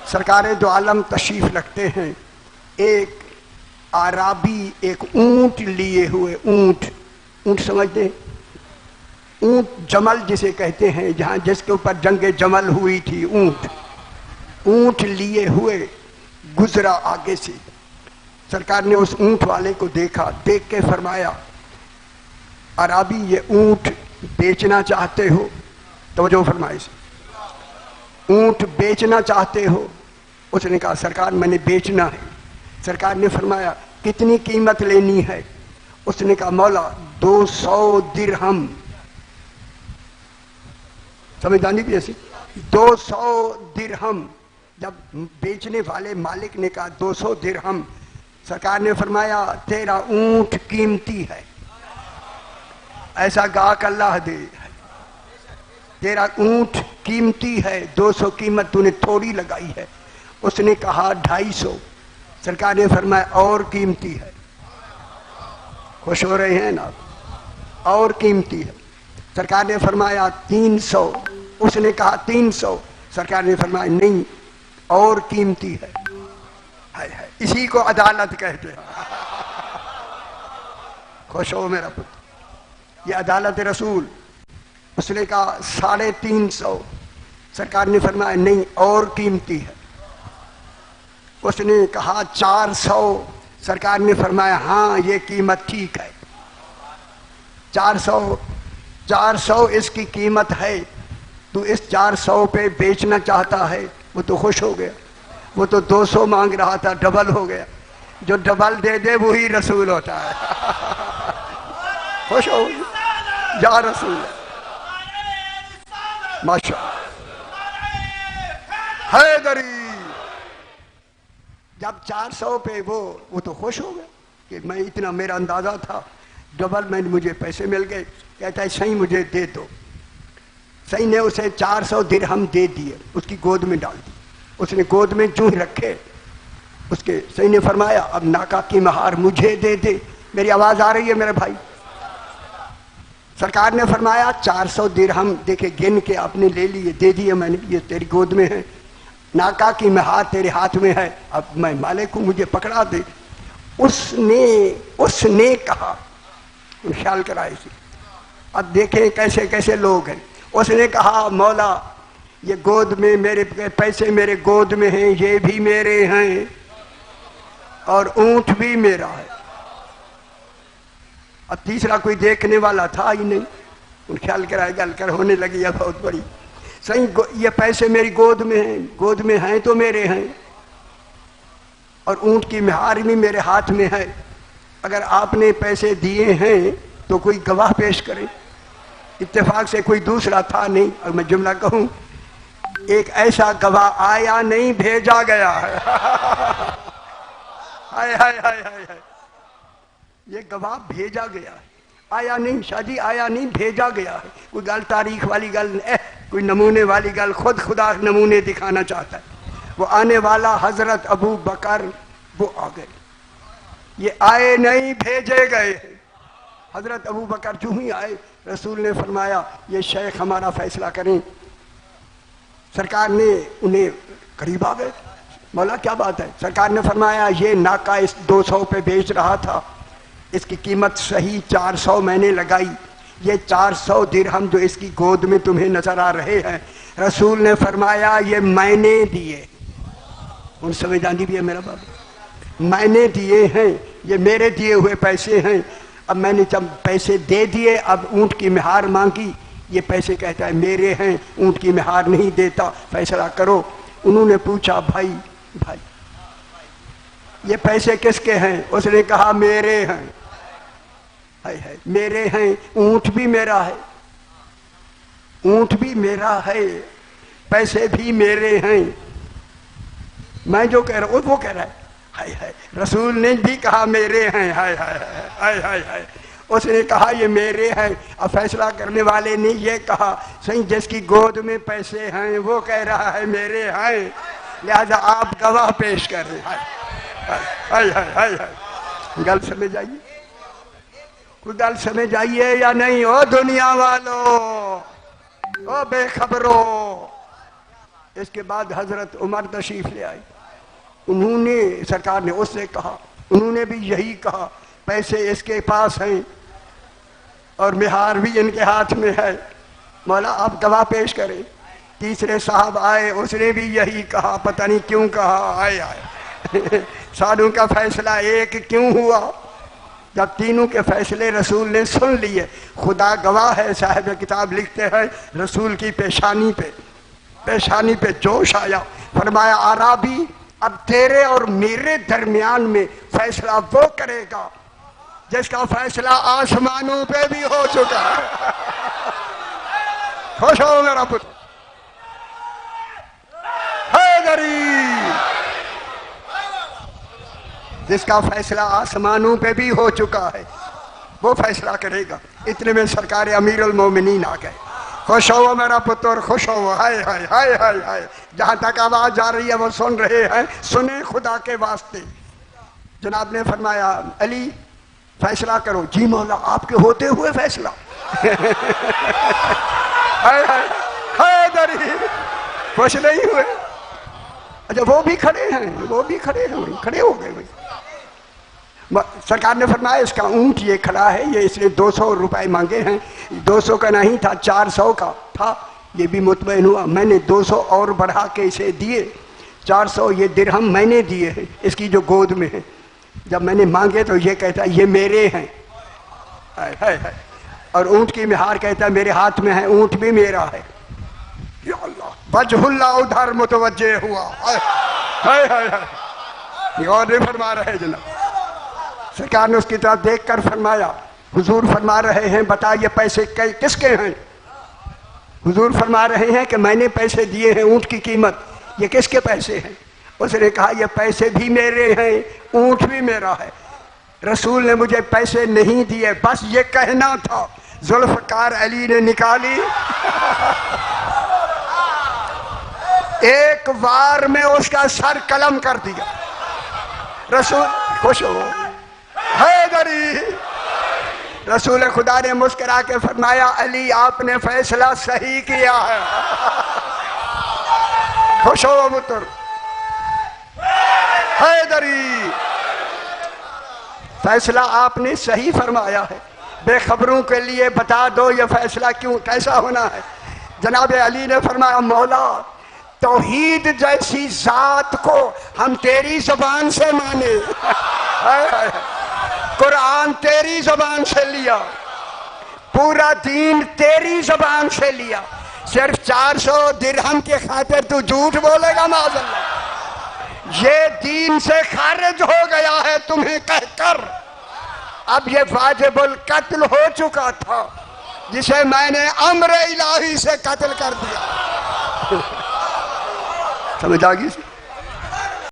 सरकारे दो आलम तशरीफ रखते हैं। एक आराबी एक ऊंट लिए हुए, ऊंट समझते, ऊंट जमल जिसे कहते हैं, जहां जिसके ऊपर जंगे जमल हुई थी, ऊंट लिए हुए गुजरा आगे से। सरकार ने उस ऊंट वाले को देखा, देख के फरमाया, अराबी ये ऊंट बेचना चाहते हो? तवज्जो फरमाइए, ऊंट बेचना चाहते हो? उसने कहा सरकार मैंने बेचना है। सरकार ने फरमाया कितनी कीमत लेनी है? उसने कहा मौला 200 दिरहम। समझदानी भी ऐसी, 200 दिरहम। जब बेचने वाले मालिक ने कहा 200 दिरहम, सरकार ने फरमाया तेरा ऊंट कीमती है, ऐसा गाक अल्लाह दे, तेरा ऊंट कीमती है, 200 कीमत तूने थोड़ी लगाई है। उसने कहा 250। सरकार ने फरमाया और कीमती है। खुश हो रहे हैं ना? और कीमती है। सरकार ने फरमाया 300। उसने कहा 300। सरकार ने फरमाया नहीं, और कीमती है। है इसी को अदालत कहते हैं। खुश हो मेरा पुत्र, ये अदालत रसूल। उसने कहा 350। सरकार ने फरमाया नहीं, और कीमती है। उसने कहा 400। सरकार ने फरमाया हाँ ये कीमत ठीक है, 400 इसकी कीमत है। तू इस 400 पे बेचना चाहता है? वो तो खुश हो गया। वो तो 200 मांग रहा था, डबल हो गया। जो डबल दे दे वही रसूल होता है। खुश हो जा रसूल, माशा हैदरी। जब 400 पे वो तो खुश हो गया कि मैं इतना, मेरा अंदाजा था, डबल में मुझे पैसे मिल गए। कहता है सही मुझे दे दो। सही ने उसे 400 दिरहम दे दिए, उसकी गोद में डाल दी। उसने गोद में जूं ही रखे। उसके सही ने फरमाया अब नाका की महार मुझे दे दे। मेरी आवाज आ रही है मेरे भाई? सरकार ने फरमाया 400 दिरहम देखे गिन के आपने ले लिए, दे दिए मैंने, ये तेरी गोद में है। नाका की महार तेरे हाथ में है, अब मैं मालिक हूं, मुझे पकड़ा दे। उसने कहा, ख्याल कराए इसे। अब देखें कैसे कैसे लोग हैं। उसने कहा मौला ये गोद में मेरे पैसे मेरे गोद में हैं, ये भी मेरे हैं और ऊंट भी मेरा है। अब तीसरा कोई देखने वाला था ही नहीं। उन ख्याल कराए गल कर होने लगी है बहुत बड़ी। सही ये पैसे मेरी गोद में हैं तो मेरे हैं, और ऊंट की महार भी मेरे हाथ में है। अगर आपने पैसे दिए हैं तो कोई गवाह पेश करे। इत्तेफाक से कोई दूसरा था नहीं। और मैं जुमला कहूं, एक ऐसा गवाह आया नहीं, भेजा गया है। हाय हाय हाय हाय हाय, ये गवाह भेजा गया है, आया नहीं। शादी आया नहीं, भेजा गया है। कोई गल तारीख वाली गल, कोई नमूने वाली गल, खुद खुदा नमूने दिखाना चाहता है। वो आने वाला हजरत अबू बकर, वो आ गए। ये आए नहीं, भेजे गए। हजरत अबू बकर जो ही आए, रसूल ने फरमाया ये शेख हमारा फैसला करें। सरकार ने उन्हें करीब आ गए, मौला क्या बात है? सरकार ने फरमाया ये नाका इस 200 पे बेच रहा था, इसकी कीमत सही 400 मैंने लगाई। ये 400 दिरहम जो इसकी गोद में तुम्हें नजर आ रहे हैं, रसूल ने फरमाया ये मैंने दिए। उन संविधानी भी है मेरा बाबा, मैंने दिए हैं, ये मेरे दिए हुए पैसे हैं। अब मैंने जब पैसे दे दिए, अब ऊंट की मेहार मांगी, ये पैसे कहता है मेरे हैं, ऊंट की मेहार नहीं देता, फैसला करो। उन्होंने पूछा भाई ये पैसे किसके हैं? उसने कहा मेरे हैं। है मेरे हैं, ऊंट भी मेरा है, ऊंट भी मेरा है, पैसे भी मेरे हैं। मैं जो कह रहा हूं वो कह रहा है हाय हाय, रसूल ने भी कहा मेरे हैं। हाय हाय हाय हाय हाय, उसने कहा ये मेरे हैं। अब फैसला करने वाले ने ये कहा सही जिसकी गोद में पैसे हैं वो कह रहा है मेरे हैं, लिहाजा आप गवाह पेश कर रहे हैं। हाय हाय हाय हाय, गल समझ आइए, कोई गल समझ आइए या नहीं? ओ दुनिया वालों, ओ बेखबरों, इसके बाद हजरत उमर तशरीफ ले आए। उन्होंने, सरकार ने उससे कहा, उन्होंने भी यही कहा, पैसे इसके पास हैं और मिहार भी इनके हाथ में है, मौला आप गवाह पेश करें। तीसरे साहब आए, उसने भी यही कहा, पता नहीं क्यों कहा, आए साधु का फैसला एक क्यों हुआ? जब तीनों के फैसले रसूल ने सुन लिए, खुदा गवाह है, साहिब किताब लिखते हैं, रसूल की पेशानी पे जोश आया। फरमाया आराबी, अब तेरे और मेरे दरमियान में फैसला वो करेगा जिसका फैसला आसमानों पे भी हो चुका है। खुश हो मेरा पुत्र, जिसका फैसला आसमानों पे भी हो चुका है वो फैसला करेगा। इतने में सरकार अमीरुल मोमिनीन आ गए। खुश हो मेरा पुत्र, खुश हो। हाय हाय हाय हाय हाय, जहां तक आवाज जा रही है वो सुन रहे हैं, सुने खुदा के वास्ते। जनाब ने फरमाया अली फैसला करो। जी मौला, आपके होते हुए फैसला? हाय हाय हाय दरी, खुश नहीं हुए? अच्छा वो भी खड़े हैं, खड़े हो गए भाई। सरकार ने फरमाया इसका ऊंट ये खड़ा है, ये इसने 200 रुपए मांगे हैं। 200 का नहीं था, 400 का था। ये भी मुतमईन हुआ, मैंने 200 और बढ़ा के इसे दिए। 400 ये दिरहम मैंने दिए हैं इसकी जो गोद में है। जब मैंने मांगे तो ये कहता ये मेरे हैं। है। और ऊंट की मिहार कहता मेरे हाथ में है, ऊंट भी मेरा है। या अल्लाह, वजहुल्लाह उधर मुतवज्जे हुआ। ये और नहीं फरमा रहे जनाब। सरकार ने उसकी तरफ देखकर फरमाया, हुजूर फरमा रहे हैं बता ये पैसे किसके हैं? हुजूर फरमा रहे हैं कि मैंने पैसे दिए हैं ऊंट की कीमत, ये किसके पैसे हैं? उसने कहा ये पैसे भी मेरे हैं, ऊंट भी मेरा है। रसूल ने मुझे पैसे नहीं दिए, बस ये कहना था। जुल्फकार अली ने निकाली, एक वार में उसका सर कलम कर दिया। रसूल खुश हो, हैदरी। रसूल खुदा ने मुस्कुरा के फरमाया अली आपने फैसला सही किया है। खुश हो पुत्र, हैदरी फैसला आपने सही फरमाया है। बेखबरों के लिए बता दो ये फैसला क्यों कैसा होना है। जनाब अली ने फरमाया मौला तौहीद जैसी जात को हम तेरी जबान से माने, कुरान तेरी जबान से लिया, पूरा दीन तेरी जबान से लिया। सिर्फ 400 दिरहम के खातिर तू झूठ बोलेगा माज़अल्लाह। ये दीन से खारिज हो गया है तुम्हें कहकर। अब ये वाजिबुल कत्ल हो चुका था जिसे मैंने अम्र इलाही से कत्ल कर दिया। समझ आ गई?